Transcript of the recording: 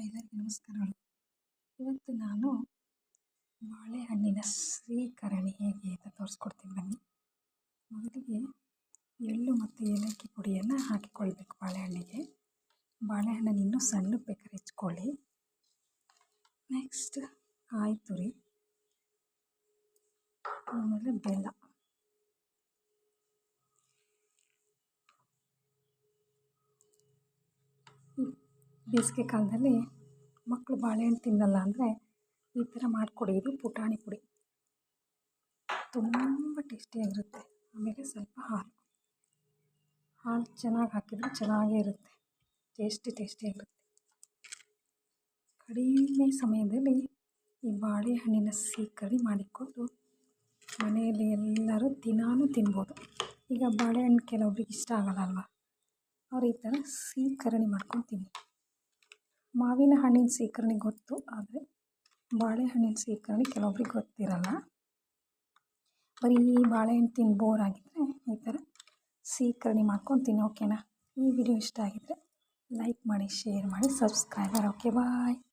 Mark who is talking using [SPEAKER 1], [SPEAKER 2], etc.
[SPEAKER 1] ಎಲ್ಲರಿಗೂ ನಮಸ್ಕಾರಗಳು. ಇವತ್ತು ನಾನು ಬಾಳೆಹಣ್ಣಿನ ಸ್ವೀಕರಣೆ ಹೇಗೆ ಅಂತ ತೋರಿಸ್ಕೊಡ್ತೀನಿ ಬನ್ನಿ. ಮೊದಲಿಗೆ ಎಳ್ಳು ಮತ್ತು ಏಲಕ್ಕಿ ಪುಡಿಯನ್ನು ಹಾಕಿಕೊಳ್ಬೇಕು ಬಾಳೆಹಣ್ಣಿಗೆ. ಬಾಳೆಹಣ್ಣನ್ನು ಇನ್ನೂ ಸಣ್ಣಕ್ಕೆ ಬೇಕಾದ್ರೆ ಹೆಚ್ಕೊಳ್ಳಿ. ನೆಕ್ಸ್ಟ್ ಕಾಯಿ ತುರಿ, ಆಮೇಲೆ ಬೆಲ್ಲ. ಬೇಸಿಗೆ ಕಾಲದಲ್ಲಿ ಮಕ್ಕಳು ಬಾಳೆಹಣ್ಣು ತಿನ್ನಲ್ಲ ಅಂದರೆ ಈ ಥರ ಮಾಡಿಕೊಡಿ. ಇದು ಪುಟಾಣಿ ಪುಡಿ, ತುಂಬ ಟೇಸ್ಟಿಯಾಗಿರುತ್ತೆ. ಆಮೇಲೆ ಸ್ವಲ್ಪ ಹಾಲು ಚೆನ್ನಾಗಿ ಹಾಕಿದರೆ ಚೆನ್ನಾಗೇ ಇರುತ್ತೆ, ಟೇಸ್ಟಿಯಾಗಿರುತ್ತೆ. ಕಡಿಮೆ ಸಮಯದಲ್ಲಿ ಈ ಬಾಳೆಹಣ್ಣಿನ ಸ್ವೀಕರಣೆ ಮಾಡಿಕೊಂಡು ಮನೆಯಲ್ಲಿ ಎಲ್ಲರೂ ದಿನಾನೂ ತಿನ್ಬೋದು. ಈಗ ಬಾಳೆಹಣ್ಣು ಕೆಲವೊಬ್ರಿಗೆ ಇಷ್ಟ ಆಗಲ್ಲ ಅಲ್ವಾ, ಅವ್ರು ಈ ಥರ ಸ್ವೀಕರಣೆ ಮಾಡ್ಕೊಂಡು ತಿನ್ನಿ. ಮಾವಿನ ಹಣ್ಣಿನ ಸ್ವೀಕರಣೆ ಗೊತ್ತು, ಆದರೆ ಬಾಳೆಹಣ್ಣಿನ ಸ್ವೀಕರಣೆ ಕೆಲವೊಬ್ರಿಗೆ ಗೊತ್ತಿರಲ್ಲ. ಬರೀ ಬಾಳೆಹಣ್ಣು ತಿಂದು ಬೋರ್ ಆಗಿದ್ದರೆ ಈ ಥರ ಸ್ವೀಕರಣೆ ಮಾಡ್ಕೊಂಡು ತಿನ್ನಿ. ಓಕೆನಾ? ಈ ವಿಡಿಯೋ ಇಷ್ಟ ಆಗಿದ್ದರೆ ಲೈಕ್ ಮಾಡಿ, ಶೇರ್ ಮಾಡಿ, ಸಬ್ಸ್ಕ್ರೈಬರ್. ಓಕೆ, ಬಾಯ್.